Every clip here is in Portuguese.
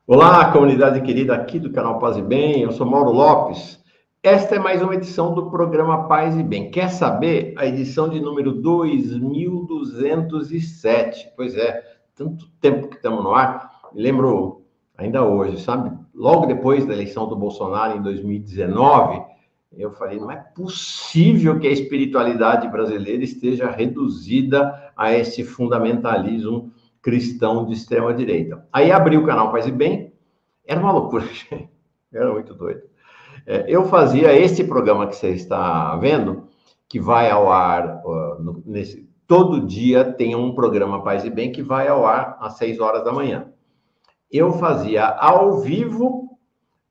Olá, comunidade querida aqui do canal Paz e Bem, eu sou Mauro Lopes. Esta é mais uma edição do programa Paz e Bem. Quer saber? A edição de número 2207. Pois é, tanto tempo que estamos no ar. Me lembro ainda hoje, sabe? Logo depois da eleição do Bolsonaro em 2019, eu falei, não é possível que a espiritualidade brasileira esteja reduzida a esse fundamentalismo cristão de extrema-direita. Aí abri o canal Paz e Bem, era uma loucura, era muito doido. Eu fazia esse programa que você está vendo, que vai ao ar, todo dia tem um programa Paz e Bem que vai ao ar às 6 horas da manhã. Eu fazia ao vivo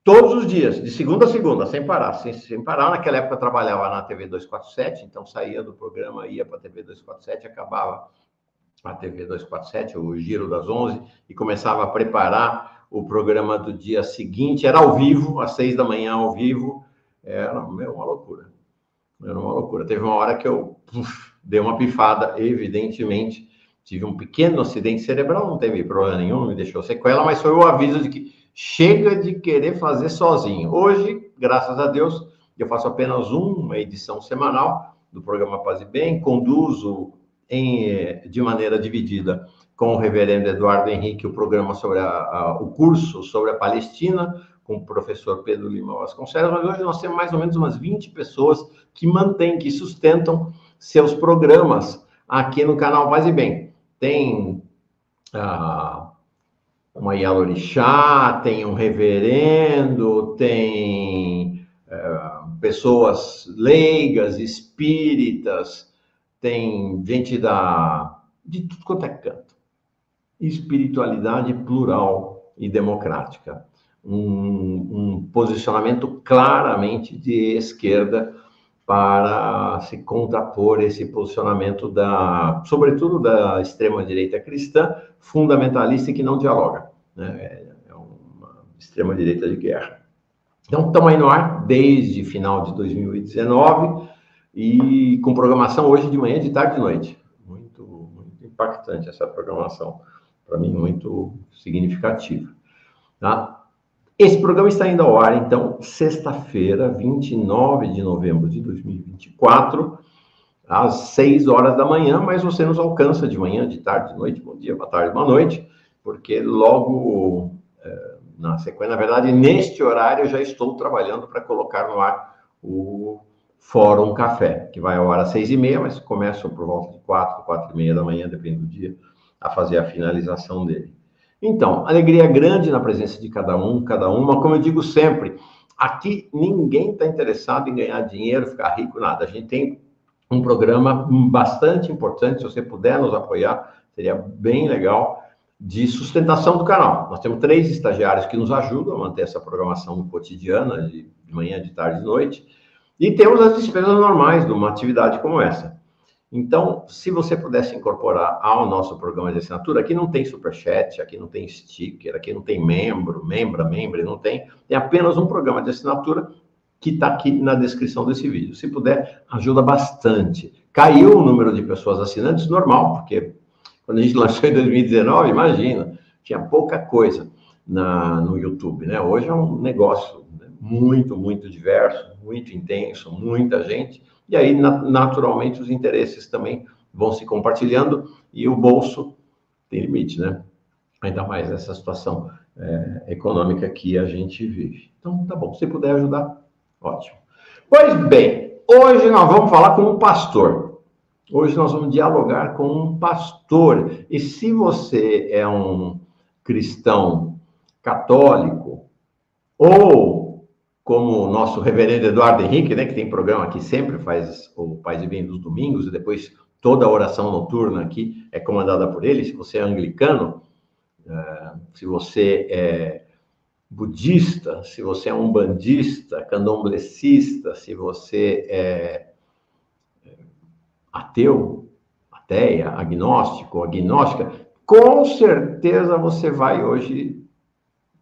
todos os dias, de segunda a segunda, sem parar, sem parar. Naquela época eu trabalhava na TV 247, então saía do programa, ia para a TV 247, acabava a TV 247, o Giro das 11, e começava a preparar o programa do dia seguinte. Era ao vivo, às 6 da manhã, ao vivo. Era uma loucura. Era uma loucura. Teve uma hora que eu dei uma pifada, evidentemente. Tive um pequeno acidente cerebral, não teve problema nenhum, não me deixou sequela, mas foi o aviso de que chega de querer fazer sozinho. Hoje, graças a Deus, eu faço apenas uma edição semanal do programa Paz e Bem, conduzo de maneira dividida com o reverendo Eduardo Henrique o programa sobre o curso sobre a Palestina, com o professor Pedro Lima Vasconcelos, mas hoje nós temos mais ou menos umas 20 pessoas que mantêm, que sustentam seus programas aqui no canal Paz e Bem. Tem uma Yalorixá, tem um reverendo, tem pessoas leigas, espíritas, tem gente de tudo quanto é canto. Espiritualidade plural e democrática. Um posicionamento claramente de esquerda para se contrapor esse posicionamento sobretudo da extrema-direita cristã, fundamentalista e que não dialoga, né? É uma extrema-direita de guerra. Então, estamos aí no ar desde final de 2019 e com programação hoje de manhã, de tarde e de noite. Muito impactante essa programação, para mim muito significativa. Tá? Esse programa está indo ao ar, então, sexta-feira, 29 de novembro de 2024, às 6 horas da manhã, mas você nos alcança de manhã, de tarde, de noite, bom dia, boa tarde, boa noite, porque logo na sequência, na verdade, neste horário eu já estou trabalhando para colocar no ar o Fórum Café, que vai ao ar às 6h30, mas começa por volta de 4h30 da manhã, depende do dia, a fazer a finalização dele. Então, alegria grande na presença de cada uma. Como eu digo sempre, aqui ninguém está interessado em ganhar dinheiro, ficar rico, nada. A gente tem um programa bastante importante, se você puder nos apoiar, seria bem legal, de sustentação do canal. Nós temos 3 estagiários que nos ajudam a manter essa programação cotidiana, de manhã, de tarde e de noite, e temos as despesas normais de uma atividade como essa. Então, se você pudesse incorporar ao nosso programa de assinatura, aqui não tem superchat, aqui não tem sticker, aqui não tem membro, não tem apenas um programa de assinatura que está aqui na descrição desse vídeo. Se puder, ajuda bastante. Caiu o número de pessoas assinantes, normal, porque quando a gente lançou em 2019, imagina, tinha pouca coisa no YouTube, né? Hoje é um negócio muito diverso, muito intenso, muita gente, e aí, naturalmente, os interesses também vão se compartilhando e o bolso tem limite, né? Ainda mais nessa situação econômica que a gente vive. Então, tá bom. Se puder ajudar, ótimo. Pois bem, hoje nós vamos falar com um pastor. Hoje nós vamos dialogar com um pastor. E se você é um cristão católico ou como o nosso reverendo Eduardo Henrique, né, que tem programa aqui sempre, faz o Paz e Bem dos domingos, e depois toda a oração noturna aqui é comandada por ele. Se você é anglicano, se você é budista, se você é umbandista, candomblecista, se você é ateu, ateia, agnóstico, agnóstica, com certeza você vai hoje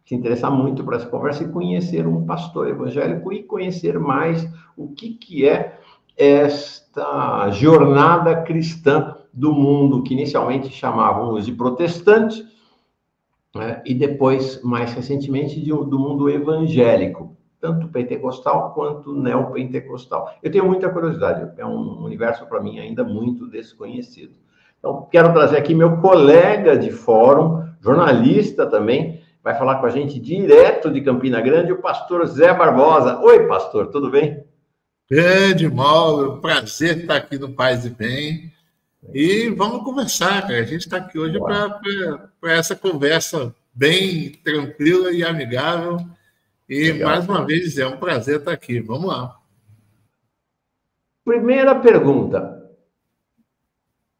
se interessar muito por essa conversa e conhecer um pastor evangélico e conhecer mais o que é esta jornada cristã do mundo que inicialmente chamávamos de protestante e depois, mais recentemente, do mundo evangélico, tanto pentecostal quanto neopentecostal. Eu tenho muita curiosidade, é um universo para mim ainda muito desconhecido. Então, quero trazer aqui meu colega de fórum, jornalista também, vai falar com a gente direto de Campina Grande, o pastor Zé Barbosa. Oi, pastor, tudo bem? Grande, Mauro, prazer estar aqui no Paz e Bem. E vamos conversar, cara. A gente está aqui hoje para essa conversa bem tranquila e amigável. E, Legal. mais uma vez, é um prazer estar aqui. Vamos lá. Primeira pergunta,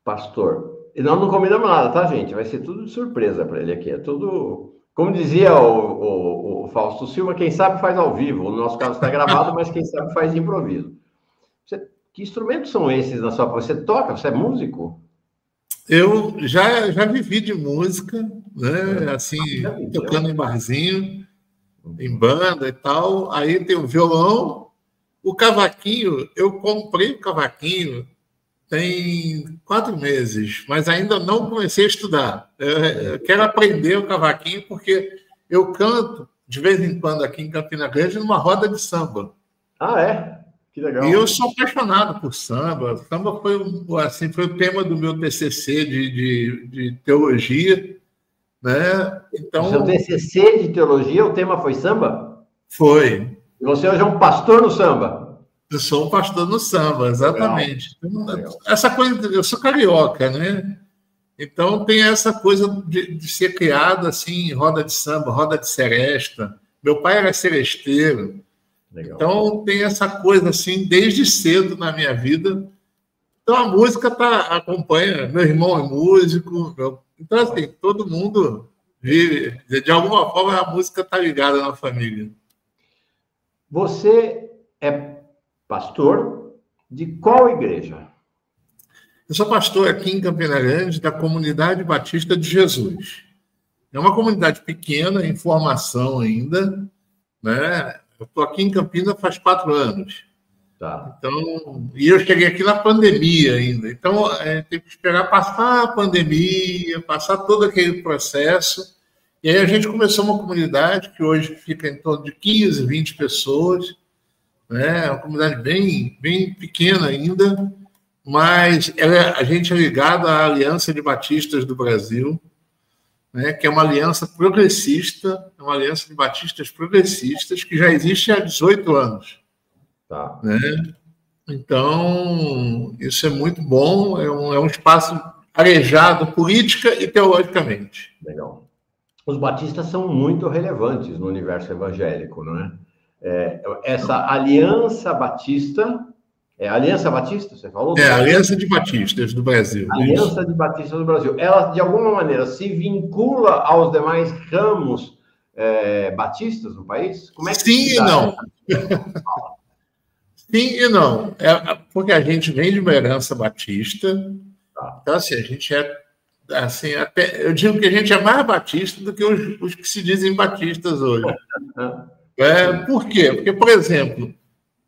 pastor. E nós não combinamos nada, tá, gente? Vai ser tudo de surpresa para ele aqui. É tudo... Como dizia o Fausto Silva, quem sabe faz ao vivo. O nosso caso está gravado, mas quem sabe faz de improviso. Que instrumentos são esses na sua... Você toca? Você é músico? Eu já vivi de música, né? Assim, tocando em barzinho, em banda e tal. Aí tem o violão, o cavaquinho. Eu comprei o cavaquinho tem 4 meses, mas ainda não comecei a estudar. Eu quero aprender o cavaquinho porque eu canto de vez em quando aqui em Campina Grande numa roda de samba. Ah, é? Que legal. E eu sou apaixonado por samba. Samba foi o tema do meu TCC de teologia, né? Então, o seu TCC de teologia, o tema foi samba? Foi. E você hoje é um pastor no samba? Eu sou um pastor no samba, exatamente. Legal. Essa coisa, eu sou carioca, né? Então tem essa coisa de ser criado assim, em roda de samba, roda de seresta. Meu pai era seresteiro. Legal. Então tem essa coisa assim desde cedo na minha vida. Então a música acompanha. Meu irmão é músico. Então assim, todo mundo vive. De alguma forma a música está ligada na família. Você é pastor de qual igreja? Eu sou pastor aqui em Campina Grande da Comunidade Batista de Jesus. É uma comunidade pequena, em formação ainda, né? Eu estou aqui em Campina faz 4 anos. Tá. Então, e eu cheguei aqui na pandemia ainda. Então, tem que esperar passar a pandemia, passar todo aquele processo. E aí a gente começou uma comunidade que hoje fica em torno de 15, 20 pessoas. É uma comunidade bem, bem pequena ainda, mas a gente é ligado à Aliança de Batistas do Brasil, né, que é uma aliança progressista, é uma aliança de batistas progressistas que já existe há 18 anos. Tá. Né? Então, isso é muito bom, é um espaço arejado política e teologicamente. Legal. Os batistas são muito relevantes no universo evangélico, não é? Essa Aliança Batista, Aliança Batista, você falou? Aliança de Batistas do Brasil. Aliança isso. De Batistas do Brasil. Ela, de alguma maneira, se vincula aos demais ramos batistas no país? Como é que Sim e não. Sim e não. Porque a gente vem de uma herança batista. Tá. Então, assim, a gente assim, eu digo que a gente é mais batista do que os que se dizem batistas hoje. Por quê? Porque, por exemplo,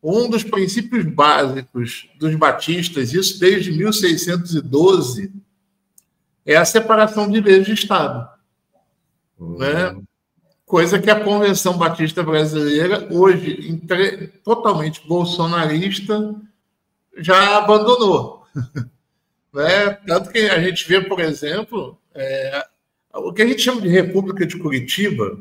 um dos princípios básicos dos batistas, isso desde 1612, é a separação de igreja e Estado. Né? Coisa que a Convenção Batista Brasileira, hoje totalmente bolsonarista, já abandonou. Né? Tanto que a gente vê, por exemplo, o que a gente chama de República de Curitiba,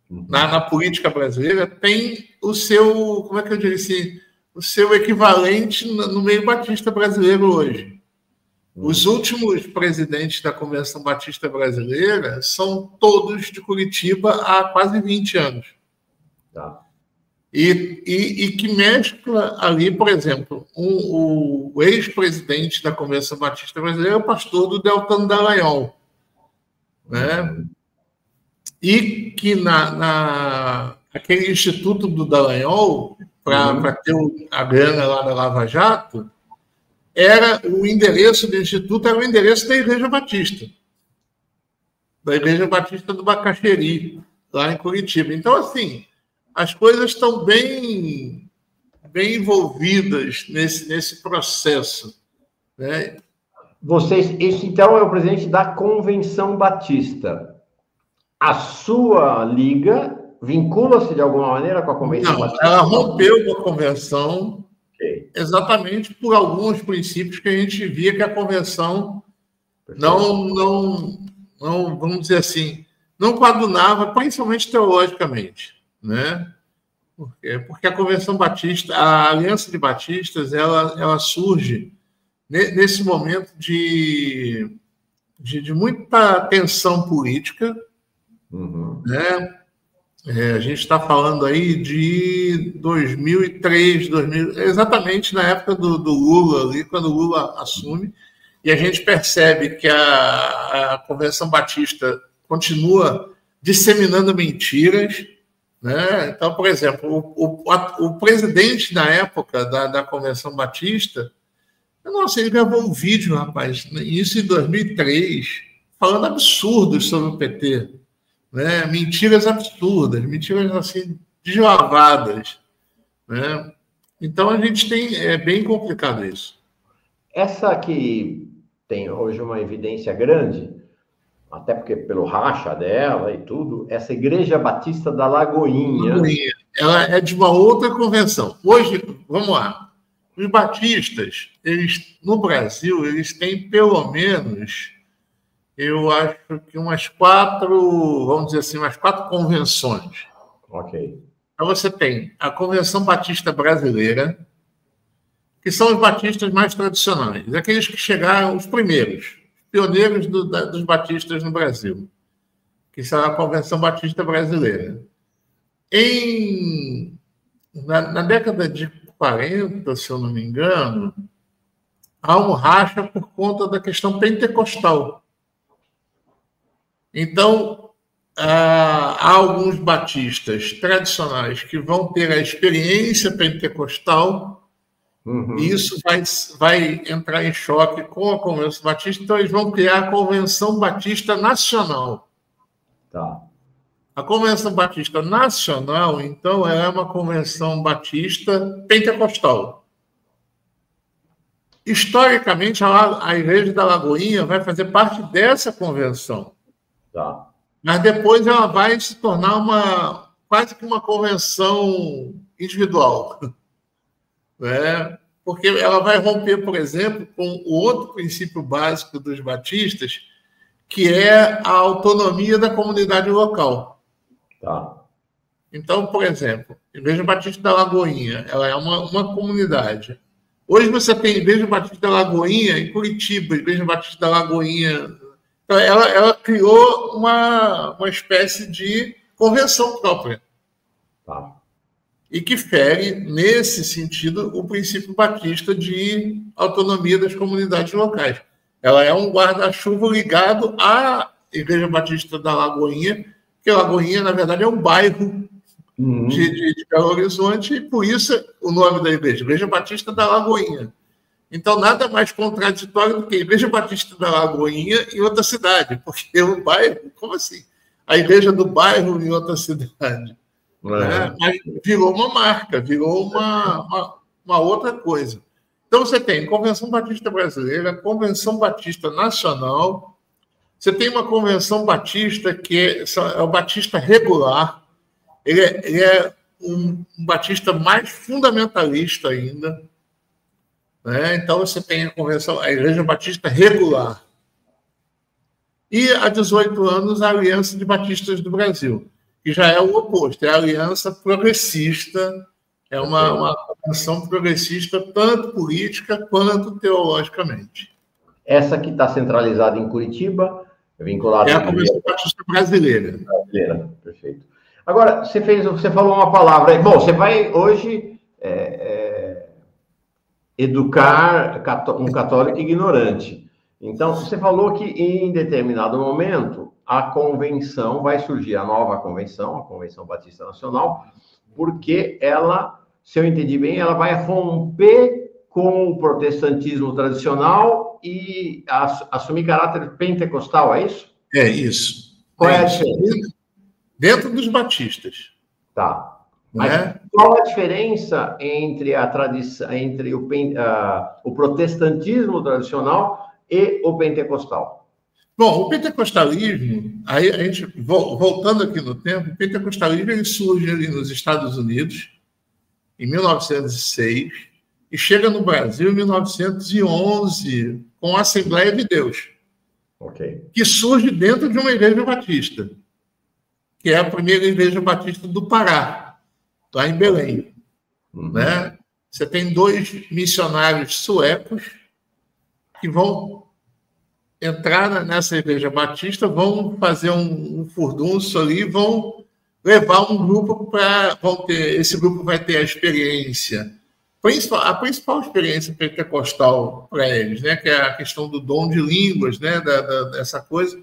na política brasileira, tem o seu, como é que eu diria assim, o seu equivalente no meio batista brasileiro hoje. Os últimos presidentes da Convenção Batista Brasileira são todos de Curitiba há quase 20 anos. Tá. E que mescla ali, por exemplo, o ex-presidente da Convenção Batista Brasileira é o pastor do Deltan Dallagnol, né? E que aquele instituto do Dallagnol, para ter a grana lá da Lava Jato, o endereço do instituto era o endereço da Igreja Batista. Da Igreja Batista do Bacaxeri, lá em Curitiba. Então, assim, as coisas estão bem envolvidas nesse processo. Né? Esse, então, é o presidente da Convenção Batista. A sua liga vincula-se de alguma maneira com a Convenção Batista? Ela rompeu com a Convenção exatamente por alguns princípios que a gente via que a Convenção não, vamos dizer assim, não coadunava, principalmente teologicamente, né? Porque a Convenção Batista, a Aliança de Batistas, ela surge nesse momento de muita tensão política, né? A gente está falando aí de 2003, exatamente na época do Lula, ali, quando o Lula assume, e a gente percebe que a Convenção Batista continua disseminando mentiras, né? Então, por exemplo, o presidente na época da Convenção Batista, nossa, ele gravou um vídeo, rapaz, isso em 2003, falando absurdos sobre o PT, né? Mentiras absurdas, mentiras assim, deslavadas, né? Então, a gente é bem complicado isso. Essa que tem hoje uma evidência grande, até porque pelo racha dela e tudo, essa Igreja Batista da Lagoinha. Ela é de uma outra convenção. Hoje, vamos lá, os batistas, no Brasil, eles têm pelo menos, eu acho que umas 4, vamos dizer assim, umas 4 convenções. Ok. Então você tem a Convenção Batista Brasileira, que são os batistas mais tradicionais, aqueles que chegaram, os primeiros, pioneiros dos batistas no Brasil, que são a Convenção Batista Brasileira. Na década de 40, se eu não me engano, há um racha por conta da questão pentecostal. Então, há alguns batistas tradicionais que vão ter a experiência pentecostal, e isso vai entrar em choque com a Convenção Batista, então eles vão criar a Convenção Batista Nacional. Tá. A Convenção Batista Nacional, então, ela é uma convenção batista pentecostal. Historicamente, a Igreja da Lagoinha vai fazer parte dessa convenção. Tá. Mas depois ela vai se tornar quase que uma convenção individual. Né? Porque ela vai romper, por exemplo, com o outro princípio básico dos batistas, que é a autonomia da comunidade local. Tá. Então, por exemplo, a Igreja Batista da Lagoinha, ela é uma comunidade. Hoje você tem a Igreja Batista da Lagoinha em Curitiba, a Igreja Batista da Lagoinha. Então, ela criou uma espécie de convenção própria. Tá. E que fere, nesse sentido, o princípio batista de autonomia das comunidades locais. Ela é um guarda-chuva ligado à Igreja Batista da Lagoinha, que a Lagoinha, na verdade, é um bairro de Belo Horizonte, e por isso o nome da igreja, Igreja Batista da Lagoinha. Então, nada mais contraditório do que a Igreja Batista da Lagoinha em outra cidade, porque o bairro, como assim? A igreja do bairro em outra cidade. Né? Mas virou uma marca, virou uma outra coisa. Então, você tem Convenção Batista Brasileira, Convenção Batista Nacional, você tem uma Convenção Batista que é o Batista regular, ele é um batista mais fundamentalista ainda. Né? Então, você tem a Igreja Batista regular. E, há 18 anos, a Aliança de Batistas do Brasil, que já é o oposto, é a Aliança Progressista, é uma convenção progressista, tanto política quanto teologicamente. Essa que está centralizada em Curitiba, vinculada... É a Convenção Batista Brasileira. Brasileira, perfeito. Agora, você falou uma palavra aí. Bom, você vai hoje educar um católico ignorante. Então, você falou que em determinado momento a convenção vai surgir, a nova convenção, a Convenção Batista Nacional, porque ela, se eu entendi bem, ela vai romper com o protestantismo tradicional e assumir caráter pentecostal, é isso? É isso. Qual é a diferença? Dentro dos batistas. Tá. Mas qual a diferença entre a tradição, entre o protestantismo tradicional e o pentecostal? Bom, o pentecostalismo, aí a gente, voltando aqui no tempo, o pentecostalismo ele surge ali nos Estados Unidos, em 1906, e chega no Brasil em 1911, com a Assembleia de Deus, que surge dentro de uma igreja batista, que é a primeira igreja batista do Pará, lá em Belém. Né? Você tem 2 missionários suecos que vão entrar nessa igreja batista, vão fazer um furdunço ali, vão levar um grupo para... Esse grupo vai ter a experiência, a principal experiência pentecostal para eles, né? Que é a questão do dom de línguas, né? Dessa coisa.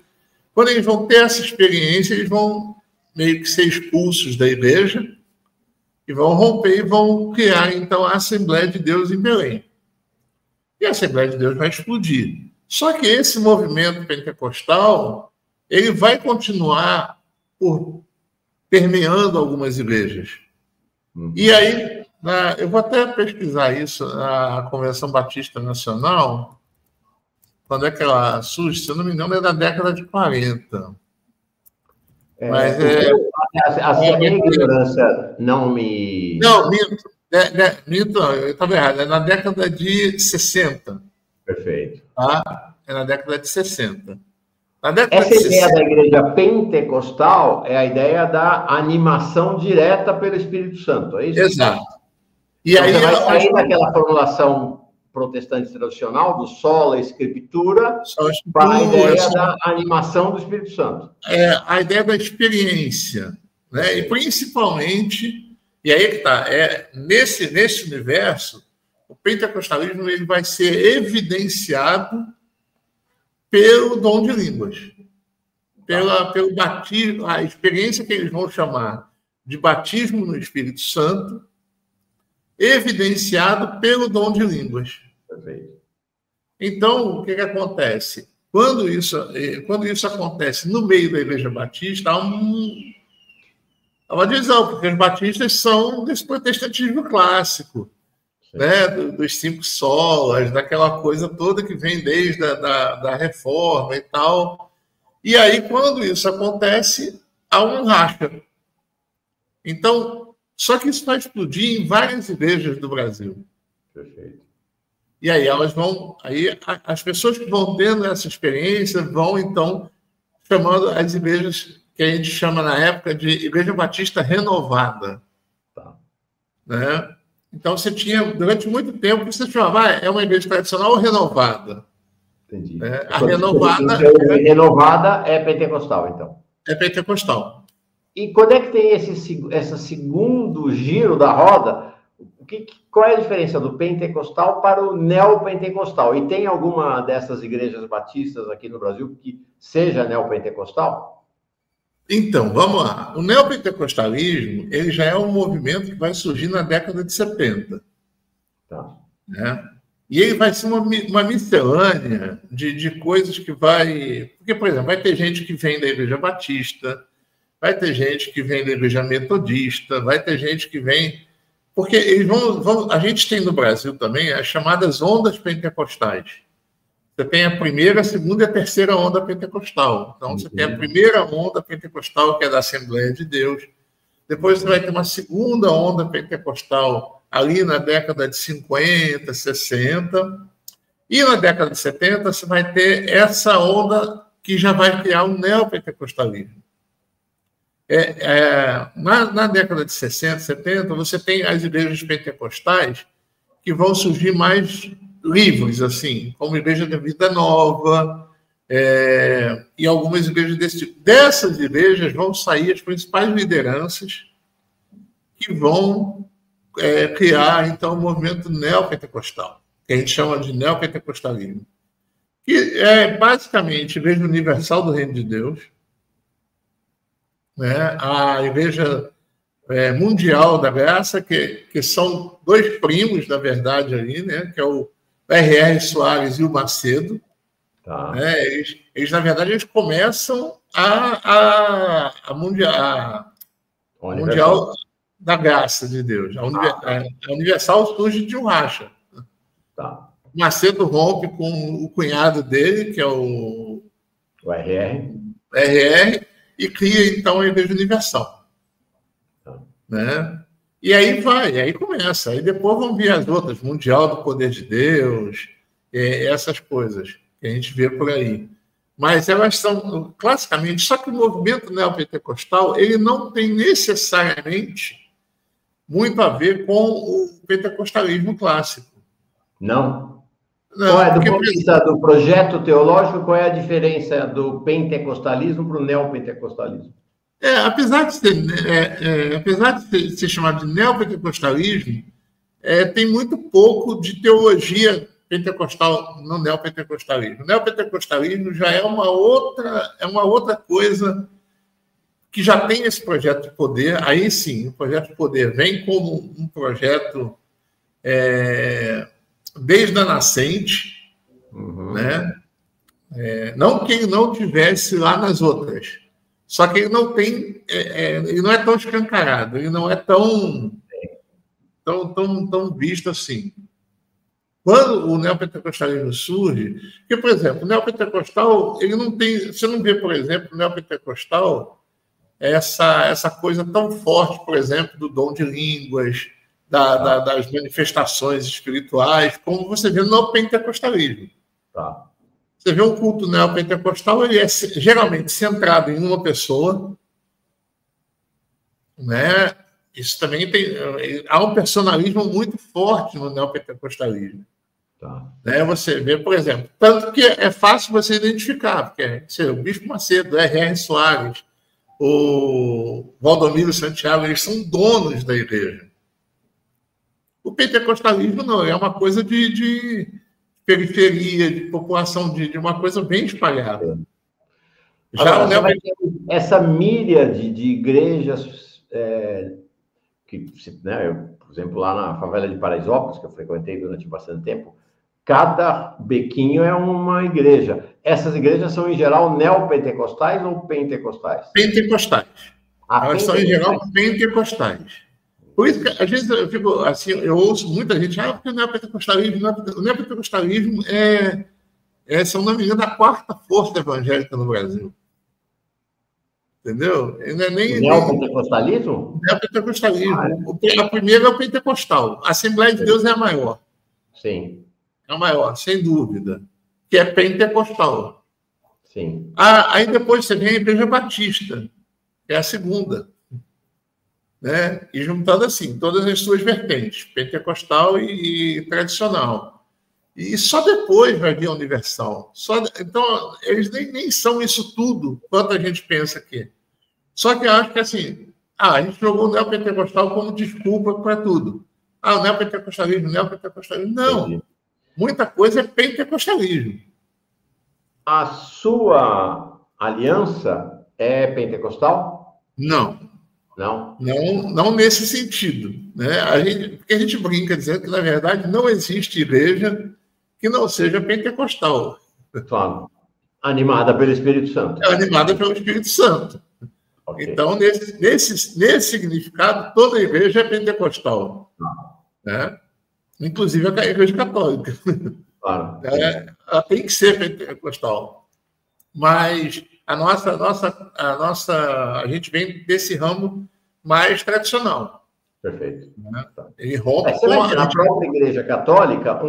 Quando eles vão ter essa experiência, eles vão meio que ser expulsos da igreja e vão romper e vão criar, então, a Assembleia de Deus em Belém. E a Assembleia de Deus vai explodir. Só que esse movimento pentecostal, ele vai continuar permeando algumas igrejas. E aí, eu vou até pesquisar isso, na Convenção Batista Nacional, quando é que ela surge, se eu não me engano, é da década de 40. Mas a minha ignorância não me... Não, minto. Eu estava errado. É na década de 60. Perfeito. Tá? É na década de 60. Essa ideia da igreja pentecostal é a ideia da animação direta pelo Espírito Santo, é isso? Exato. E então, aí você vai sair daquela formulação protestante tradicional do sola escritura para a ideia da animação do Espírito Santo. A ideia da experiência, né? E principalmente, e aí que está, nesse universo, o pentecostalismo ele vai ser evidenciado pelo dom de línguas, pelo batismo, a experiência que eles vão chamar de batismo no Espírito Santo, evidenciado pelo dom de línguas. Perfeito. Então, o que acontece? Quando isso acontece no meio da Igreja Batista, há uma divisão, porque os batistas são desse protestantismo clássico, né? Dos 5 solas, daquela coisa toda que vem desde da Reforma e tal. E aí, quando isso acontece, há um racha. Então, só que isso vai explodir em várias igrejas do Brasil. Perfeito. E aí as pessoas que vão tendo essa experiência vão, então, chamando as igrejas que a gente chama na época de Igreja Batista Renovada. Tá. Né? Então, você tinha, durante muito tempo, você chamava, é uma igreja tradicional ou renovada? Entendi. A renovada... Renovada é pentecostal, então. É pentecostal. E quando é que tem esse segundo giro da roda? Qual é a diferença do pentecostal para o neopentecostal? E tem alguma dessas igrejas batistas aqui no Brasil que seja neopentecostal? Então, vamos lá. O neopentecostalismo ele já é um movimento que vai surgir na década de 70. Tá. Né? E ele vai ser uma miscelânea de coisas que vai... Porque, por exemplo, vai ter gente que vem da Igreja Batista, vai ter gente que vem da Igreja Metodista, vai ter gente que vem... Porque eles a gente tem no Brasil também as chamadas ondas pentecostais. Você tem a primeira, a segunda e a terceira onda pentecostal. Então, você tem a primeira onda pentecostal, que é da Assembleia de Deus. Depois você vai ter uma segunda onda pentecostal ali na década de 50, 60. E na década de 70 você vai ter essa onda que já vai criar o neopentecostalismo. Na década de 60, 70, você tem as igrejas pentecostais que vão surgir mais livres, assim, como a Igreja da Vida Nova, e algumas igrejas desse tipo. Dessas igrejas vão sair as principais lideranças que vão criar, então, o movimento neopentecostal, que a gente chama de neopentecostalismo, que é basicamente a Igreja Universal do Reino de Deus, né? A Igreja Mundial da Graça, que são 2 primos, na verdade, ali, né? Que é o R.R. Soares e o Macedo. Tá. Né? Eles, na verdade, eles começam a Mundial da Graça de Deus. A Universal surge de um racha. Tá. Macedo rompe com o cunhado dele, que é o O RR. RR, e cria, então, a Igreja Universal. Né? E aí vai, aí começa. Aí depois vão vir as outras, Mundial do Poder de Deus, essas coisas que a gente vê por aí. Mas elas são, classicamente, só que o movimento neopentecostal, ele não tem necessariamente muito a ver com o pentecostalismo clássico. Não? Não, qual é, do ponto de vista do projeto teológico, qual é a diferença do pentecostalismo para o neopentecostalismo? Apesar de ser chamado de neopentecostalismo, tem muito pouco de teologia pentecostal no neopentecostalismo. O neopentecostalismo já é uma outra coisa que já tem esse projeto de poder. Aí sim, o projeto de poder vem como um projeto desde a nascente, né? Não que ele não tivesse lá nas outras, só que ele não tem, ele não é tão escancarado, ele não é tão visto assim. Quando o neopentecostalismo surge, porque, por exemplo, o neopentecostal, ele não tem, você não vê, por exemplo, o neopentecostal essa coisa tão forte, por exemplo, do dom de línguas, das manifestações espirituais, como você vê no pentecostalismo. Tá. Você vê um culto neopentecostal, ele é geralmente centrado em uma pessoa, né? Isso também há um personalismo muito forte no neopentecostalismo. Tá. Né? Você vê, por exemplo, tanto que é fácil você identificar, porque o Bispo Macedo, o R.R. Soares, o Valdomiro Santiago, eles são donos da igreja. O pentecostalismo não, é uma coisa de periferia, de população, de uma coisa bem espalhada. Já agora, vai ter essa míriade de igrejas que, né, eu, por exemplo, lá na favela de Paraisópolis, que eu frequentei durante bastante tempo, cada bequinho é uma igreja. Essas igrejas são, em geral, neopentecostais ou pentecostais? Pentecostais. Elas são, em geral, pentecostais. Por isso que, às vezes, eu fico assim, eu ouço muita gente, porque o neopentecostalismo se eu não me engano, a quarta força evangélica no Brasil. Entendeu? Não é nem, o neopentecostalismo? Neopentecostalismo. A primeira é o pentecostal. A Assembleia de Deus é a maior. Sim. É a maior, sem dúvida. Que é pentecostal. Sim. Aí depois você vem a Igreja Batista, que é a segunda. Né? E juntando assim, todas as suas vertentes, pentecostal e tradicional. E só depois vai vir a universal. Então, eles nem são isso tudo, quanto a gente pensa aqui. Só que eu acho que assim, a gente jogou o neopentecostal como desculpa para tudo. O neopentecostalismo. Não. Entendi. Muita coisa é pentecostalismo. A sua aliança é pentecostal? Não. Não nesse sentido. Né? Porque a gente brinca dizendo que, na verdade, não existe igreja que não seja pentecostal. Claro. Animada pelo Espírito Santo. É animada pelo Espírito Santo. Okay. Então, nesse significado, toda igreja é pentecostal. Né? Inclusive a igreja católica. Claro. Ela tem que ser pentecostal. Mas a gente vem desse ramo mais tradicional. Perfeito. Né? Ele rompe na própria Igreja Católica,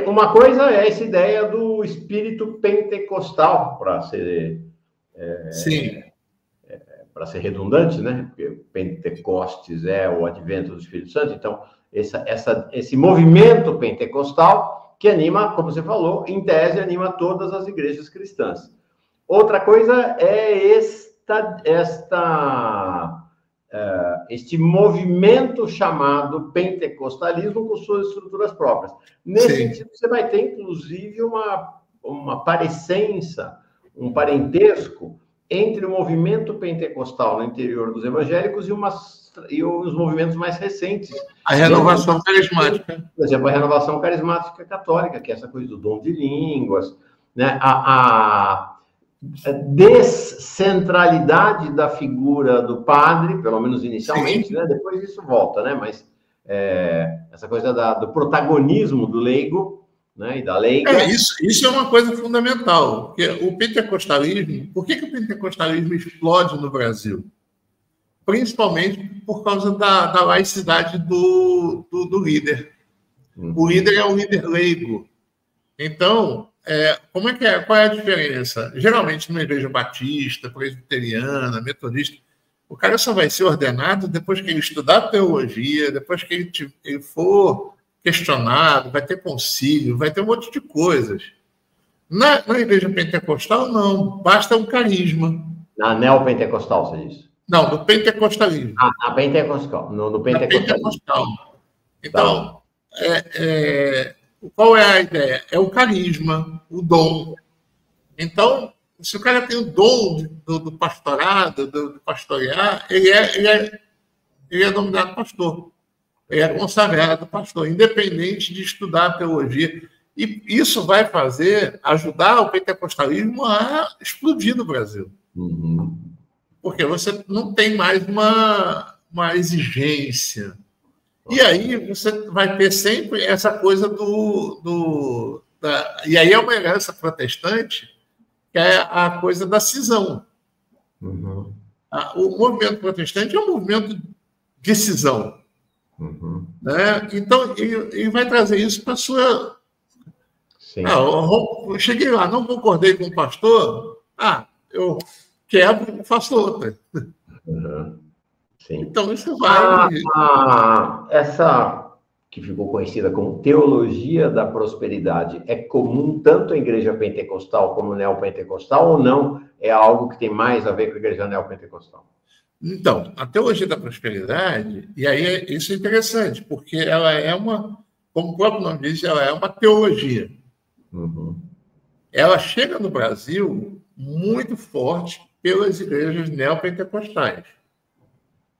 uma coisa é essa ideia do espírito pentecostal, para ser para ser redundante, né? Porque Pentecostes é o advento do Espírito Santo. Então, esse movimento pentecostal que anima, como você falou, em tese anima todas as igrejas cristãs. Outra coisa é este movimento chamado pentecostalismo com suas estruturas próprias. Nesse sentido, você vai ter, inclusive, uma parecença, um parentesco entre o movimento pentecostal no interior dos evangélicos e os movimentos mais recentes. A renovação carismática. Por exemplo, a renovação carismática católica, que é essa coisa do dom de línguas, né? A descentralidade da figura do padre, pelo menos inicialmente, né? Depois isso volta, né? Mas essa coisa do protagonismo do leigo né, e da leiga. Isso é uma coisa fundamental, porque o pentecostalismo, por que o pentecostalismo explode no Brasil? Principalmente por causa da laicidade do líder. O líder é um líder leigo. Então, qual é a diferença? Geralmente, numa igreja batista, presbiteriana, metodista, o cara só vai ser ordenado depois que ele estudar teologia, depois que ele for questionado, vai ter concílio, vai ter um monte de coisas. Na igreja pentecostal, não. Basta um carisma. Na neopentecostal, você diz? Não, no pentecostalismo. Na pentecostal. No pentecostal. Então, qual é a ideia? É o carisma, o dom. Então, se o cara tem o dom do pastorado, do pastorear, ele é denominado pastor. Ele é consagrado pastor, independente de estudar teologia. E isso vai ajudar o pentecostalismo a explodir no Brasil. Uhum. Porque você não tem mais uma exigência. E aí você vai ter sempre essa coisa e aí é uma herança protestante, que é a coisa da cisão. Uhum. O movimento protestante é um movimento de cisão. Uhum. Né? Então, ele vai trazer isso para a sua... Sim. Eu cheguei lá, não concordei com o pastor, eu quebro e faço outra. Uhum. Sim. Então, isso vai... Essa que ficou conhecida como teologia da prosperidade é comum tanto em igreja pentecostal como neopentecostal, ou não? É algo que tem mais a ver com a igreja neopentecostal? Então, a teologia da prosperidade, e aí isso é interessante, porque ela é como o próprio nome diz, ela é uma teologia. Uhum. Ela chega no Brasil muito forte pelas igrejas neopentecostais.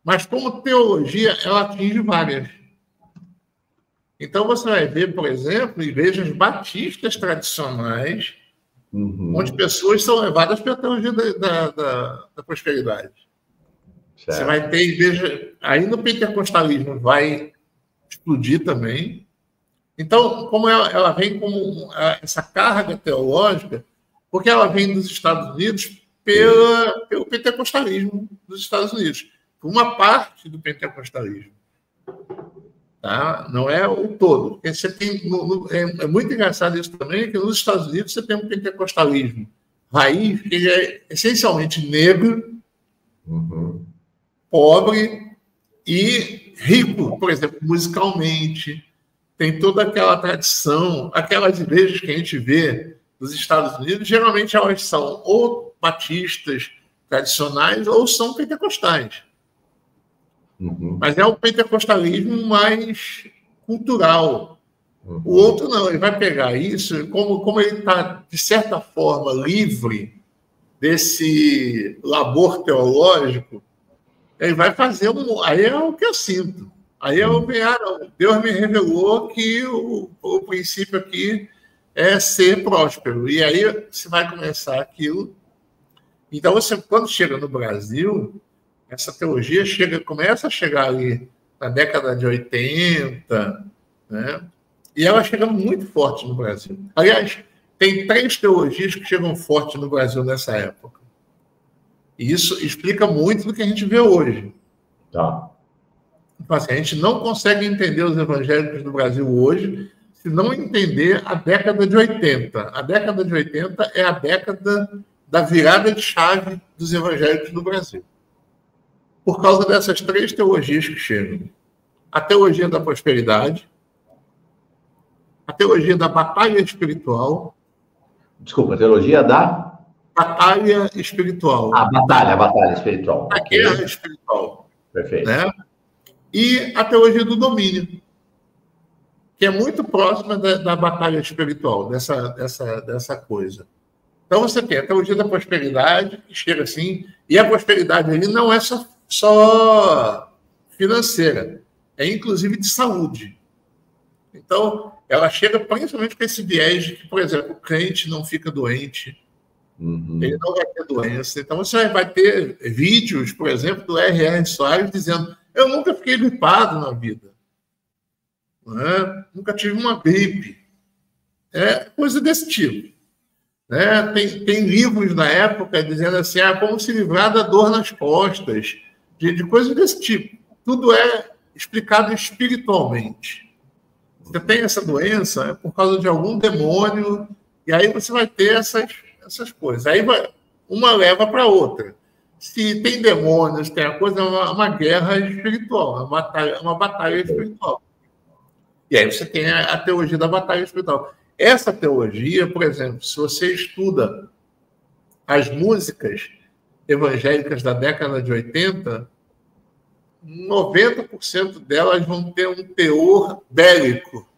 Mas como teologia, ela atinge várias. Então, você vai ver, por exemplo, igrejas batistas tradicionais, onde pessoas são levadas pela teologia da prosperidade. Certo. Você vai ter igreja... Aí no pentecostalismo vai explodir também. Então, como ela vem com essa carga teológica, porque ela vem dos Estados Unidos pelo pentecostalismo dos Estados Unidos. Uma parte do pentecostalismo. Tá? Não é o todo. Você tem, é muito engraçado isso também, que nos Estados Unidos você tem um pentecostalismo raiz, que ele é essencialmente negro, pobre e rico, por exemplo, musicalmente. Tem toda aquela tradição, aquelas igrejas que a gente vê nos Estados Unidos, geralmente elas são ou batistas tradicionais ou são pentecostais. Mas é um pentecostalismo mais cultural. O outro não, ele vai pegar isso, como ele está, de certa forma, livre desse labor teológico, ele vai fazer aí é o que eu sinto. Aí Deus me revelou que o princípio aqui é ser próspero. E aí você vai começar aquilo. Então, quando chega no Brasil, essa teologia começa a chegar ali na década de 80, né? E ela chega muito forte no Brasil. Aliás, tem 3 teologias que chegam forte no Brasil nessa época. E isso explica muito do que a gente vê hoje. Tá. Então, assim, a gente não consegue entender os evangélicos do Brasil hoje se não entender a década de 80. A década de 80 é a década da virada de chave dos evangélicos do Brasil. Por causa dessas 3 teologias que chegam. A teologia da prosperidade, a teologia da batalha espiritual. Desculpa, a teologia da? Batalha espiritual. A batalha espiritual. A guerra espiritual. Perfeito. Né? E a teologia do domínio, que é muito próxima da batalha espiritual, dessa coisa. Então, você tem a teologia da prosperidade, que chega assim, e a prosperidade ali não é só financeira, é inclusive de saúde. Então, ela chega principalmente com esse viés de que, por exemplo, o crente não fica doente, ele não vai ter doença. Então, você vai ter vídeos, por exemplo, do R.R. Soares dizendo: eu nunca fiquei gripado na vida. Nunca tive uma gripe. É coisa desse tipo. Né? Tem livros na época dizendo assim, como se livrar da dor nas costas, de coisas desse tipo. Tudo é explicado espiritualmente. Você tem essa doença é por causa de algum demônio, e aí você vai ter essas coisas. Aí uma leva para a outra. Se tem demônios, tem a coisa, é uma guerra espiritual, uma batalha espiritual. E aí você tem a teologia da batalha espiritual. Essa teologia, por exemplo, se você estuda as músicas evangélicas da década de 80, 90% delas vão ter um teor bélico.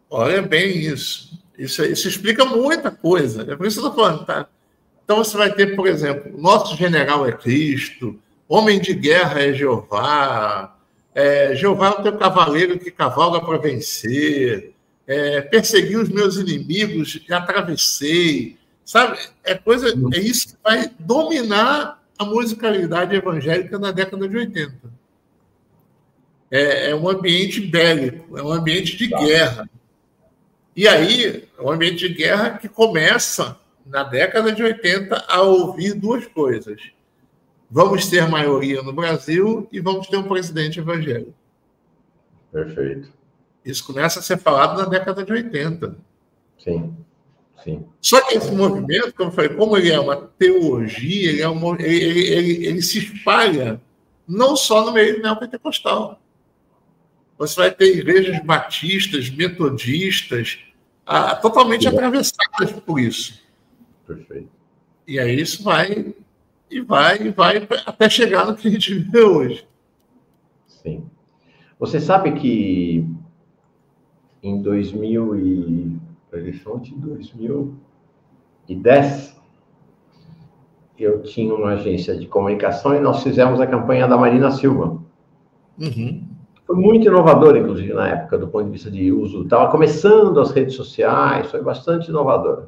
Olha bem isso. Isso explica muita coisa. É por isso que eu estou falando, tá? Então você vai ter, por exemplo, nosso general é Cristo, homem de guerra é Jeová, Jeová é o teu cavaleiro que cavalga para vencer, persegui os meus inimigos e atravessei. Sabe? É isso que vai dominar a musicalidade evangélica na década de 80. É um ambiente bélico, é um ambiente de guerra. E aí, é um ambiente de guerra que começa, na década de 80, a ouvir duas coisas. Vamos ter maioria no Brasil e vamos ter um presidente evangélico. Perfeito. Isso começa a ser falado na década de 80. Sim, sim. Só que esse movimento, como eu falei, como ele é uma teologia, ele se espalha não só no meio neopentecostal. Você vai ter igrejas batistas, metodistas, totalmente atravessadas por isso. Perfeito. E aí isso vai até chegar no que a gente vê hoje. Sim. Você sabe que em 2010, eu tinha uma agência de comunicação e nós fizemos a campanha da Marina Silva. Uhum. Foi muito inovador, inclusive, na época, do ponto de vista de uso. Estava começando as redes sociais, foi bastante inovador.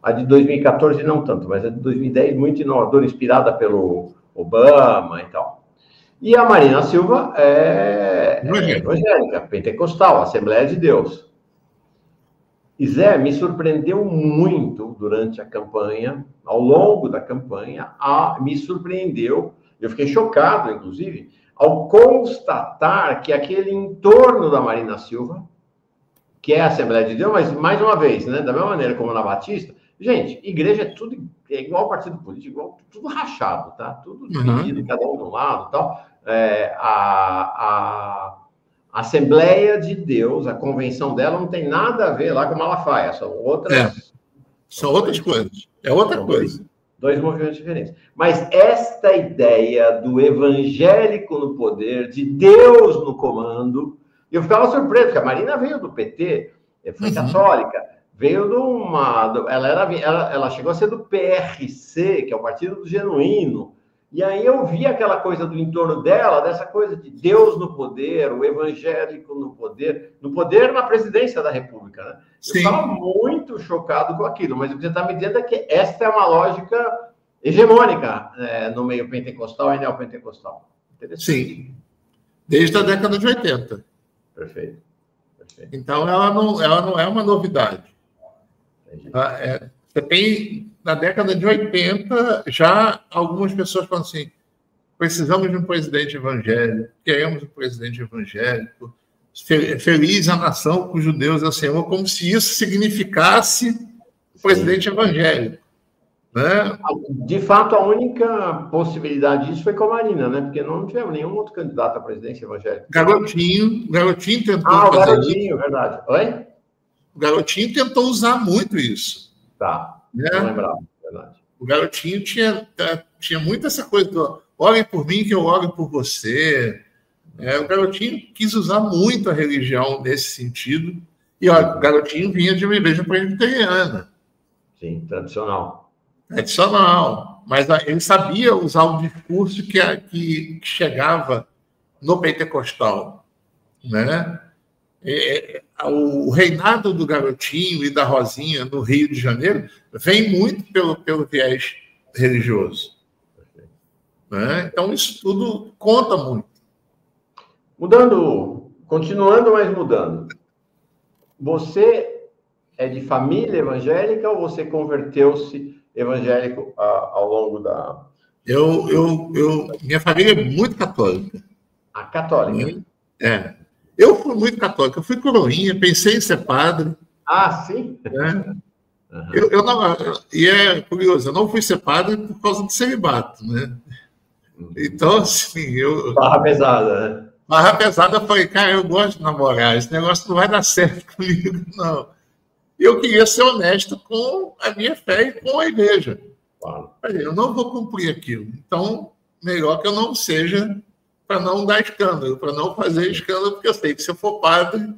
A de 2014 não tanto, mas a de 2010 muito inovadora, inspirada pelo Obama e tal. E a Marina Silva é evangélica, pentecostal, Assembleia de Deus. E Zé, me surpreendeu muito durante a campanha, ao longo da campanha, me surpreendeu, eu fiquei chocado, inclusive, ao constatar que aquele entorno da Marina Silva, que é a Assembleia de Deus, mas, mais uma vez, né, da mesma maneira como na Batista, gente, igreja é igual partido político, igual, tudo rachado, tá? Tudo dividido, cada um de um lado e tal. A Assembleia de Deus, a convenção dela não tem nada a ver lá com Malafaia, são outras... São outras coisas. É outra coisa. Dois movimentos diferentes. Mas esta ideia do evangélico no poder, de Deus no comando, eu ficava surpreso, porque a Marina veio do PT, foi católica, veio de uma... Ela chegou a ser do PRC, que é o Partido do Genuíno, e aí eu vi aquela coisa do entorno dela, dessa coisa de Deus no poder, o evangélico no poder na presidência da República, né? Eu estava muito chocado com aquilo, mas o que você está me dizendo é que esta é uma lógica hegemônica no meio pentecostal e neopentecostal. Sim, desde a década de 80. Perfeito. Então, ela não é uma novidade. Você tem, na década de 80, já algumas pessoas falam assim, precisamos de um presidente evangélico, queremos um presidente evangélico, feliz a nação cujo Deus é o Senhor, como se isso significasse o presidente evangélico. Né? De fato, a única possibilidade disso foi com a Marina, né? Porque não tivemos nenhum outro candidato à presidência evangélica. Garotinho tentou fazer o Garotinho, verdade. Oi? O Garotinho tentou usar muito isso. Tá, né? Não lembrava, verdade. O Garotinho tinha muito essa coisa do orem por mim que eu oro por você. O Garotinho quis usar muito a religião nesse sentido. E o Garotinho vinha de uma igreja presbiteriana. Sim, tradicional. Mas ele sabia usar um discurso que chegava no pentecostal. Né? O reinado do Garotinho e da Rosinha no Rio de Janeiro vem muito pelo viés religioso. Né? Então, isso tudo conta muito. Continuando, mas mudando. Você é de família evangélica ou você converteu-se evangélico ao longo da... Minha família é muito católica. A católica? É. Eu fui muito católico. Eu fui coroinha, pensei em ser padre. Ah, sim? Né? Uhum. Eu não, e é curioso, eu não fui ser padre por causa do celibato, né? Então, assim, barra pesada, né? Barra pesada, eu falei, cara, eu gosto de namorar, esse negócio não vai dar certo comigo, não. E eu queria ser honesto com a minha fé e com a igreja. Claro. Eu não vou cumprir aquilo. Então, melhor que eu não seja, para não dar escândalo, para não fazer escândalo, porque eu sei que se eu for padre,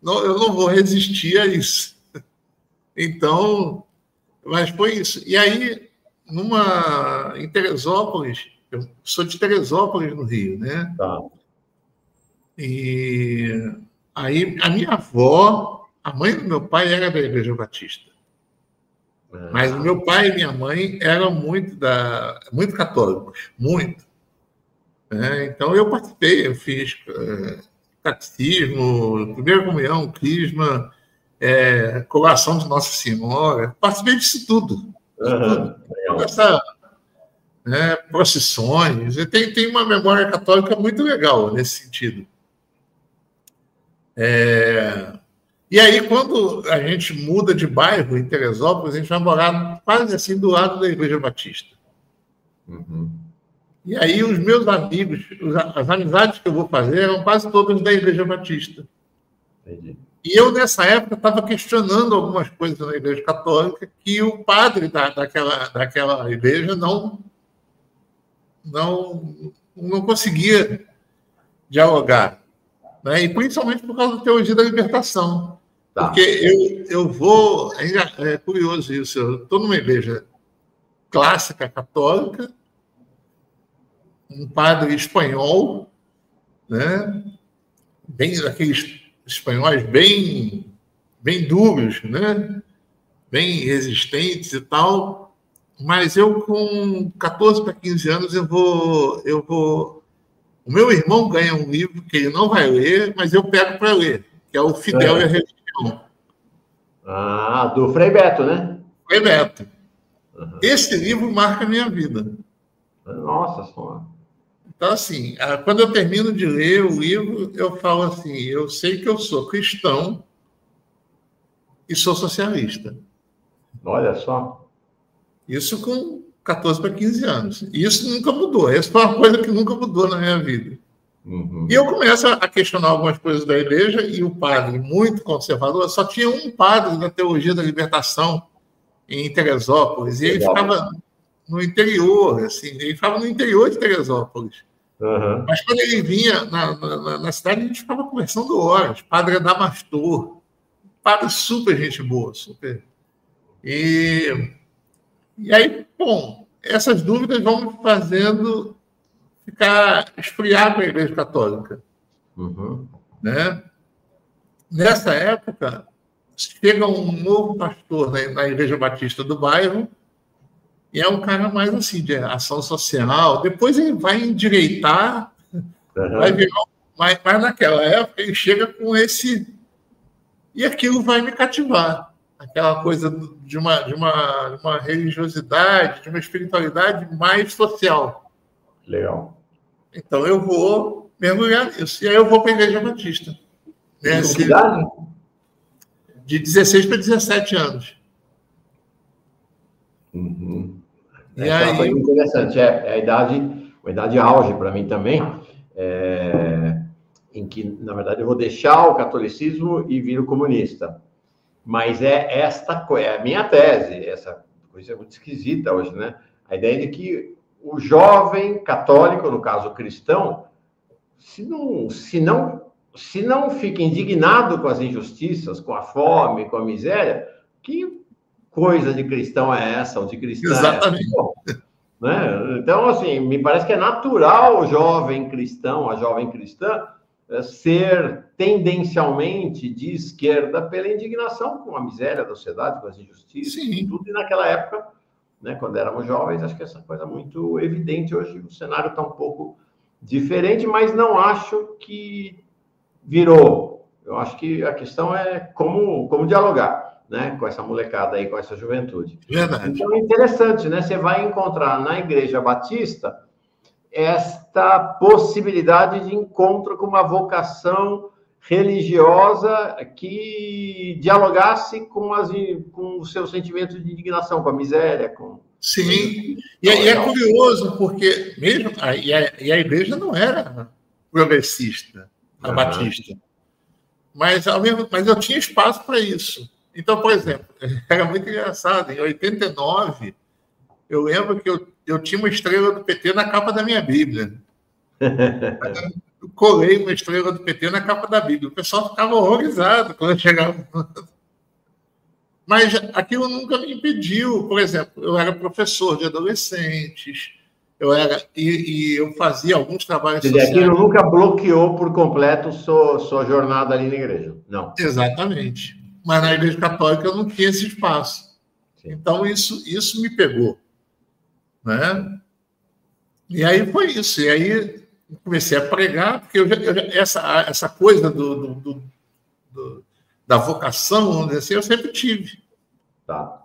eu não vou resistir a isso. Então, mas foi isso. E aí, em Teresópolis, eu sou de Teresópolis, no Rio, né? Tá. E aí, a minha avó, a mãe do meu pai era da Igreja Batista. Mas o meu pai e minha mãe eram muito católicos, muito. Então, eu participei, eu fiz catecismo, primeira comunhão, crisma, colação de Nossa Senhora, participei disso tudo. Procissões, tem uma memória católica muito legal nesse sentido. E aí, quando a gente muda de bairro em Teresópolis, a gente vai morar quase assim do lado da Igreja Batista. Uhum. E aí os meus amigos, as amizades que eu vou fazer eram quase todas da Igreja Batista. Entendi. E eu, nessa época, estava questionando algumas coisas na Igreja Católica que o padre daquela igreja não conseguia dialogar. Né? E principalmente por causa da teologia da libertação. Tá. Porque eu vou... É curioso isso. Eu estou numa igreja clássica, católica, um padre espanhol, né? Bem daqueles espanhóis bem duros, né? Bem resistentes e tal. Mas eu, com 14 para 15 anos, eu vou... O meu irmão ganha um livro que ele não vai ler, mas eu pego para ler, que é o Fidel e a Religião. Ah, do Frei Beto, né? Frei Beto. Uhum. Esse livro marca a minha vida. Nossa Senhora. Então, assim, quando eu termino de ler o livro, eu falo assim, eu sei que eu sou cristão e sou socialista. Olha só. Isso com 14 para 15 anos. E isso nunca mudou. Essa foi uma coisa que nunca mudou na minha vida. Uhum. E eu começo a questionar algumas coisas da igreja, e o padre, muito conservador, só tinha um padre da teologia da libertação em Teresópolis, e ele ficava no interior, assim, ele ficava no interior de Teresópolis. Uhum. Mas quando ele vinha na cidade, a gente ficava conversando horas. Padre Adamastor, padre super gente boa, super. E aí, bom, essas dúvidas vão me fazendo esfriar com a Igreja Católica. Uhum. Né? Nessa época, chega um novo pastor na Igreja Batista do bairro, e é um cara mais assim, de ação social. Depois ele vai endireitar, vai virar, mas naquela época ele chega com esse... E aquilo vai me cativar. Aquela coisa de uma religiosidade, de uma espiritualidade mais social. Legal. Então eu vou mergulhar nisso. E aí eu vou para a Igreja Batista. Né? Que idade? De 16 para 17 anos. Uhum. E aí... foi interessante. É a idade auge para mim também, em que, na verdade, eu vou deixar o catolicismo e vir o comunista. Mas é a minha tese, essa coisa é muito esquisita hoje, né? A ideia de que o jovem católico, no caso cristão, se não fica indignado com as injustiças, com a fome, com a miséria, que coisa de cristão é essa, ou de cristã Exatamente. é essa? Né? Então, assim, me parece que é natural o jovem cristão, a jovem cristã, ser tendencialmente de esquerda pela indignação com a miséria da sociedade, com as injustiças, Sim. Tudo. E naquela época, né, quando éramos jovens, acho que essa coisa é muito evidente. Hoje o cenário está um pouco diferente, mas não acho que virou. Eu acho que a questão é como dialogar, né, com essa molecada aí, com essa juventude. Verdade. Então é interessante, né? Você vai encontrar na Igreja Batista esta possibilidade de encontro com uma vocação religiosa que dialogasse com os seus sentimentos de indignação, com a miséria, com... Sim, e é curioso, porque mesmo a igreja não era progressista, a Batista, mas eu tinha espaço para isso. Então, por exemplo, era muito engraçado, em 89, eu lembro que eu tinha uma estrela do PT na capa da minha Bíblia. Eu colei uma estrela do PT na capa da Bíblia. O pessoal ficava horrorizado quando eu chegava. Mas aquilo nunca me impediu. Por exemplo, eu era professor de adolescentes, e eu fazia alguns trabalhos sociais. Aquilo nunca bloqueou por completo sua jornada ali na igreja? Não. Exatamente. Mas na Igreja Católica eu não tinha esse espaço. Sim. Então, isso me pegou. Né? E aí foi isso. E aí comecei a pregar, porque essa coisa da vocação, vamos dizer assim, eu sempre tive. Tá.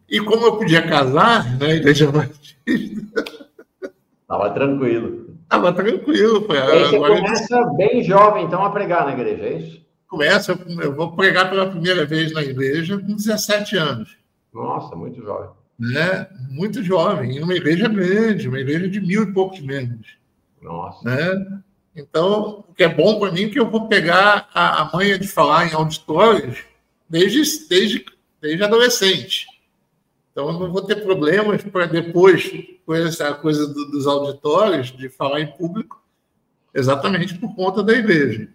E como eu podia casar na Igreja Batista... Estava tranquilo. Estava tranquilo. Você começa bem jovem, então, a pregar na igreja, é isso? Eu vou pregar pela primeira vez na igreja com 17 anos. Nossa, muito jovem. Né? Muito jovem, em uma igreja grande, uma igreja de 1.000 e poucos membros. Nossa. Né? Então, o que é bom para mim é que eu vou pegar a manha de falar em auditórios desde adolescente. Então, eu não vou ter problemas para depois, com essa coisa dos auditórios, de falar em público, exatamente por conta da igreja.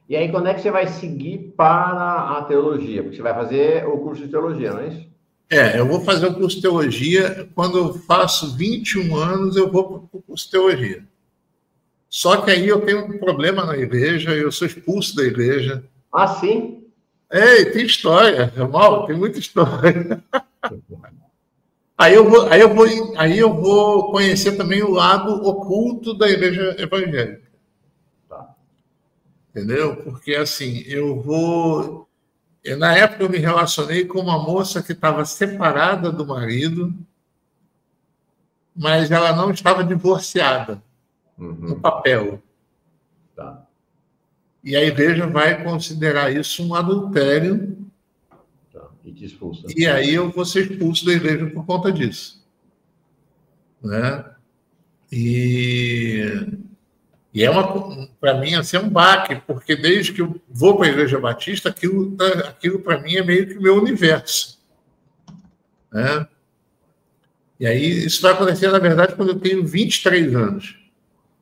E aí, quando é que você vai seguir para a teologia? Porque você vai fazer o curso de teologia, não é isso? Eu vou fazer o curso de teologia. Quando eu faço 21 anos, eu vou para o curso de teologia. Só que aí eu tenho um problema na igreja, eu sou expulso da igreja. Ah, sim? Tem história, irmão, tem muita história. Aí eu vou conhecer também o lado oculto da igreja evangélica. Tá. Entendeu? Porque, assim, na época eu me relacionei com uma moça que estava separada do marido, mas ela não estava divorciada no papel. Tá. E a igreja vai considerar isso um adultério. Tá. E te expulsa. E aí eu vou ser expulso da igreja por conta disso. Né? E para mim, assim, é um baque, porque desde que eu vou para a Igreja Batista, aquilo para mim é meio que o meu universo. Né? E aí isso vai acontecer, na verdade, quando eu tenho 23 anos.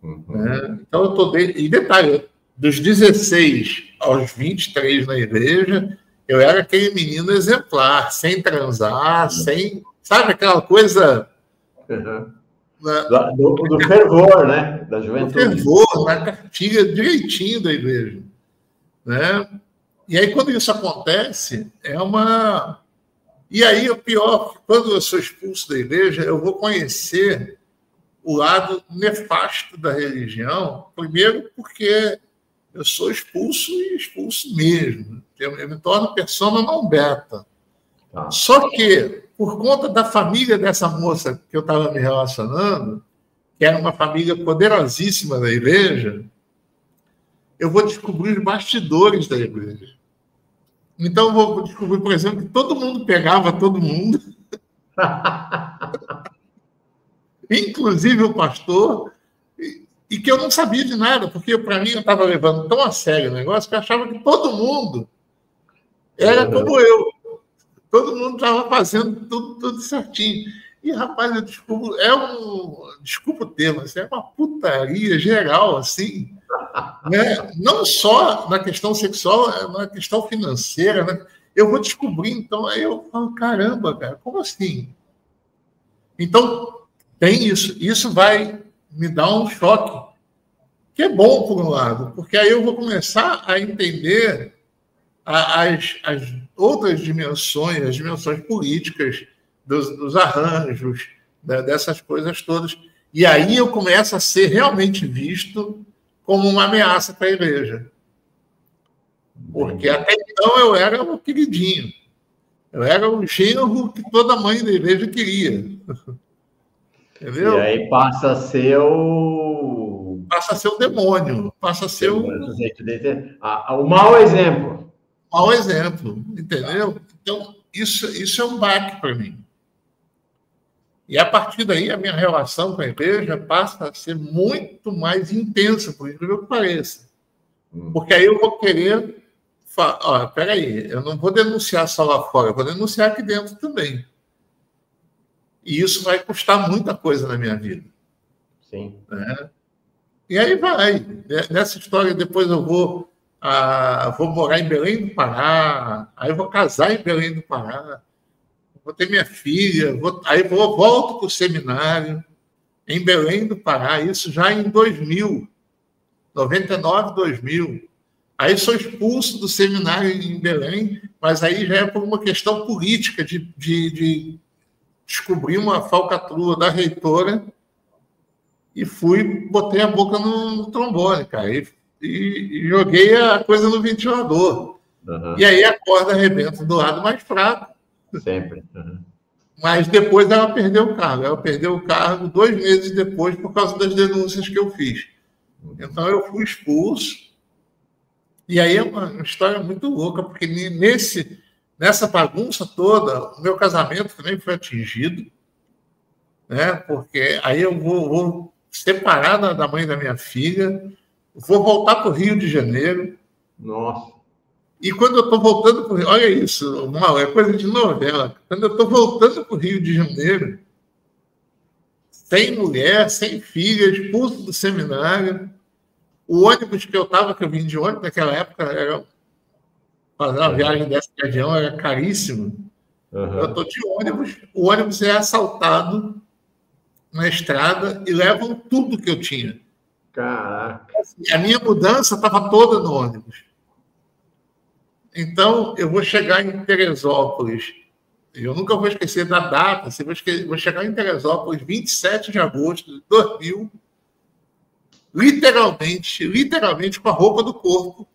Né? Então, eu estou... E detalhe, dos 16 aos 23 na igreja, eu era aquele menino exemplar, sem transar, sem... Sabe aquela coisa... Do fervor, né? Da juventude. Do fervor, na cartilha direitinho da igreja. Né? E aí, quando isso acontece, E aí, o pior, quando eu sou expulso da igreja, eu vou conhecer o lado nefasto da religião, primeiro porque eu sou expulso e expulso mesmo. Eu me torno persona non grata. Tá. Só que, por conta da família dessa moça que eu estava me relacionando, que era uma família poderosíssima da igreja, eu vou descobrir os bastidores da igreja. Então, eu vou descobrir, por exemplo, que todo mundo pegava todo mundo, inclusive o pastor, e que eu não sabia de nada, porque para mim eu estava levando tão a sério o negócio que eu achava que todo mundo era como eu. Todo mundo estava fazendo tudo certinho. E, rapaz, eu descubro, desculpa o termo, assim, é uma putaria geral, assim, né? Não só na questão sexual, na questão financeira, né? Eu vou descobrir, então, aí eu falo, caramba, cara, como assim? Então, tem isso. Isso vai me dar um choque, que é bom, por um lado, porque aí eu vou começar a entender as outras dimensões, as dimensões políticas dos arranjos, dessas coisas todas. E aí eu começo a ser realmente visto como uma ameaça para a igreja. Porque até então eu era o queridinho. Eu era o genro que toda mãe da igreja queria. Entendeu? E aí passa a ser o... Passa a ser o demônio. Passa a ser o mau exemplo. Mau exemplo. Entendeu? Então, isso é um baque para mim. E a partir daí, a minha relação com a igreja passa a ser muito mais intensa, por incrível que pareça. Porque aí eu vou querer... Olha, peraí, eu não vou denunciar só lá fora, eu vou denunciar aqui dentro também. E isso vai custar muita coisa na minha vida. Sim. Né? E aí vai. Nessa história, depois eu vou morar em Belém do Pará, aí eu vou casar em Belém do Pará, vou ter minha filha, volto para o seminário em Belém do Pará, isso já em 2000, 99, 2000. Aí sou expulso do seminário em Belém, mas aí já é por uma questão política de descobrir uma falcatrua da reitora e botei a boca no trombone, cara, e joguei a coisa no ventilador. Uhum. E aí a corda arrebenta do lado mais fraco. Sempre. Uhum. Mas depois ela perdeu o cargo. Ela perdeu o cargo 2 meses depois por causa das denúncias que eu fiz. Então eu fui expulso. E aí é uma história muito louca, porque nessa bagunça toda, o meu casamento também foi atingido, né? Porque aí eu vou separar da mãe da minha filha, vou voltar para o Rio de Janeiro. Nossa. E quando eu estou voltando para o Rio, olha isso, é coisa de novela. Quando eu estou voltando para o Rio de Janeiro, sem mulher, sem filha, expulso do seminário, o ônibus que eu vim de ônibus naquela época, fazer uma viagem dessa de avião era caríssimo. Uhum. Eu estou de ônibus, o ônibus é assaltado na estrada e levam tudo que eu tinha. Caraca. A minha mudança estava toda no ônibus. Então, eu vou chegar em Teresópolis, eu nunca vou esquecer da data, vou chegar em Teresópolis 27 de agosto de 2000, literalmente com a roupa do corpo,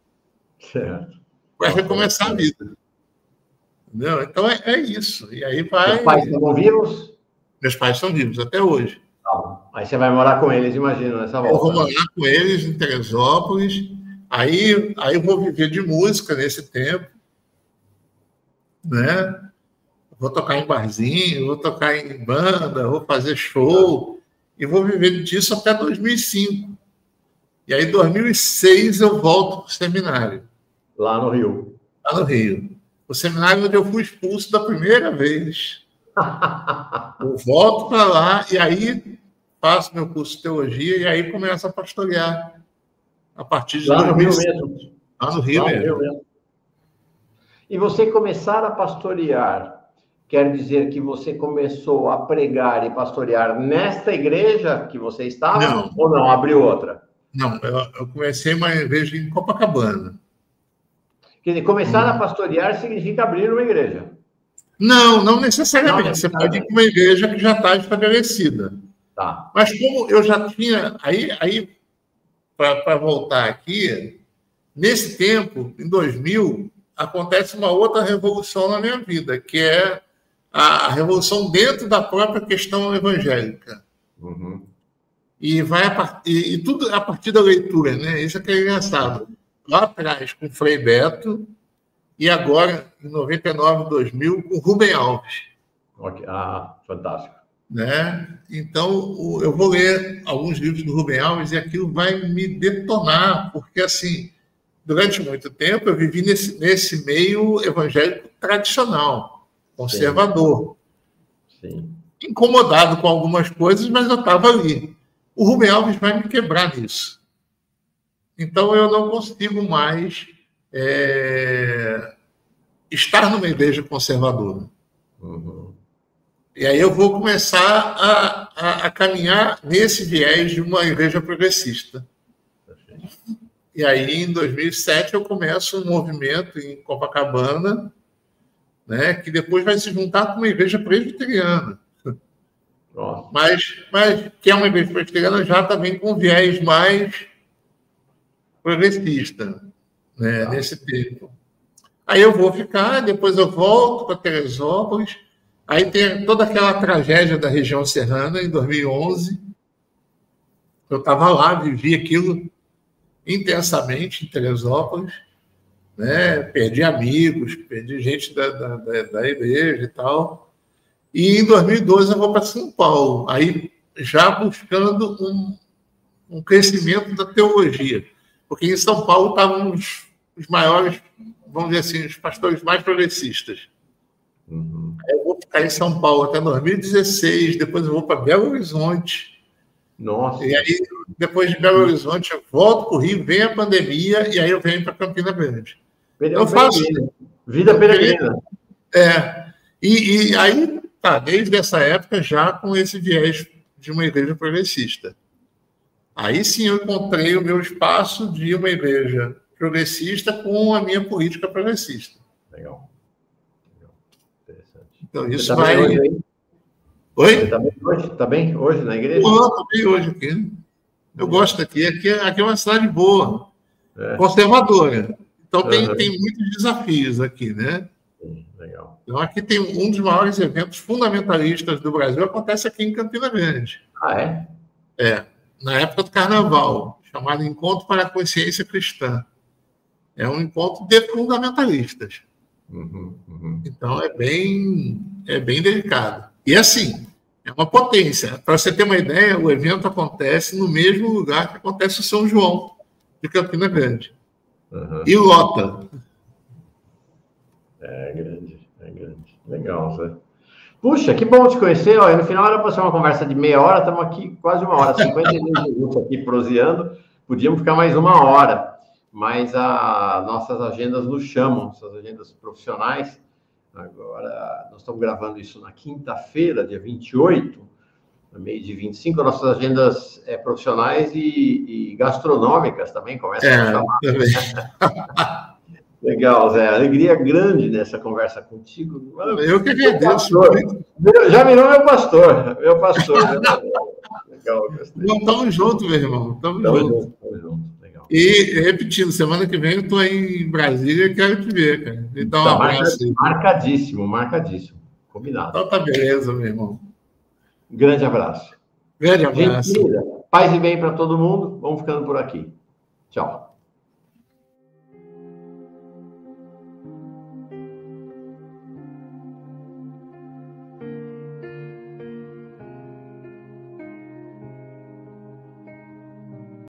para recomeçar a vida. Entendeu? Então, é isso. E aí vai... Os pais estão vivos? Meus pais são vivos, até hoje. Aí você vai morar com eles, imagino, nessa volta. Eu vou morar com eles em Teresópolis. Aí eu vou viver de música nesse tempo, né? Vou tocar em barzinho, vou tocar em banda, vou fazer show, e vou viver disso até 2005. E aí, em 2006, eu volto para o seminário. Lá no Rio. Lá no Rio. O seminário onde eu fui expulso da primeira vez. Eu volto para lá, e aí faço meu curso de teologia, e aí começo a pastorear. A partir de lá 2005. No Rio mesmo. Lá no Rio mesmo. E você começar a pastorear, quer dizer que você começou a pregar e pastorear nesta igreja que você estava? Não. Ou não? Abriu outra? Não, eu comecei uma igreja em Copacabana. Quer dizer, começar a pastorear significa abrir uma igreja? Não necessariamente. Você pode ir para uma igreja que já está estabelecida. Tá. Mas como eu já tinha... Aí para voltar aqui, nesse tempo, em 2000, acontece uma outra revolução na minha vida, que é a revolução dentro da própria questão evangélica. Uhum. E tudo a partir da leitura, né? Isso é que é engraçado. Lá atrás, com Frei Beto, e agora, em 99, 2000, com Rubem Alves. Okay. Fantástico. Né? Então, eu vou ler alguns livros do Rubem Alves e aquilo vai me detonar, porque, assim, durante muito tempo eu vivi nesse meio evangélico tradicional, conservador. Sim. Incomodado com algumas coisas, mas eu estava ali. O Rubem Alves vai me quebrar nisso. Então, eu não consigo mais estar numa igreja conservadora. Uhum. E aí eu vou começar a caminhar nesse viés de uma igreja progressista. E aí, em 2007, eu começo um movimento em Copacabana, né, que depois vai se juntar com uma igreja presbiteriana. Mas que é uma igreja presbiteriana já também com viés mais progressista. né, nesse tempo. Aí eu vou ficar, depois eu volto para Teresópolis, aí tem toda aquela tragédia da região serrana, em 2011. Eu estava lá, vivi aquilo intensamente em Teresópolis, né? Perdi amigos, perdi gente da igreja e tal. E em 2012 eu vou para São Paulo, aí já buscando um crescimento da teologia, porque em São Paulo estavam os maiores, vamos dizer assim, os pastores mais progressistas. Eu vou ficar em São Paulo até 2016, depois eu vou para Belo Horizonte. Nossa. E aí, depois de Belo Horizonte, eu volto para o Rio, vem a pandemia, e aí eu venho para Campina Grande. Eu faço... Vida peregrina. E aí, tá, desde essa época, já com esse viés de uma igreja progressista. Aí sim eu encontrei o meu espaço de uma igreja progressista com a minha política progressista. Legal. Interessante. Então, isso vai... Oi? Você está bem hoje na igreja? Estou bem hoje aqui. Eu gosto daqui. Aqui é uma cidade boa, conservadora. Então, tem muitos desafios aqui, né? Sim, legal. Então, aqui tem um dos maiores eventos fundamentalistas do Brasil, acontece aqui em Campina Grande. Ah, é? Na época do Carnaval, chamado Encontro para a Consciência Cristã. É um encontro de fundamentalistas. Então, é bem delicado. E assim, é uma potência. Para você ter uma ideia, o evento acontece no mesmo lugar que acontece o São João, de Campina Grande. E lota. É grande. Legal, Zé. Puxa, que bom te conhecer. Olha, no final era para ser uma conversa de meia hora, estamos aqui quase 1 hora, 52 minutos aqui proseando. Podíamos ficar mais 1 hora, mas nossas agendas nos chamam, nossas agendas profissionais. Agora, nós estamos gravando isso na quinta-feira, dia 28, no mês de 25. Nossas agendas profissionais e gastronômicas também começam a chamar. Também. Legal, Zé. Alegria grande nessa conversa contigo. Eu que agradeço. Já virou meu pastor. Legal, gostei. Estamos juntos, meu irmão. Estamos juntos. Legal. E, repetindo, semana que vem eu estou em Brasília e quero te ver, cara. Então, um abraço. Marcadíssimo. Combinado. Então tá beleza, meu irmão. Grande abraço. Grande abraço. Gente, paz e bem para todo mundo. Vamos ficando por aqui. Tchau.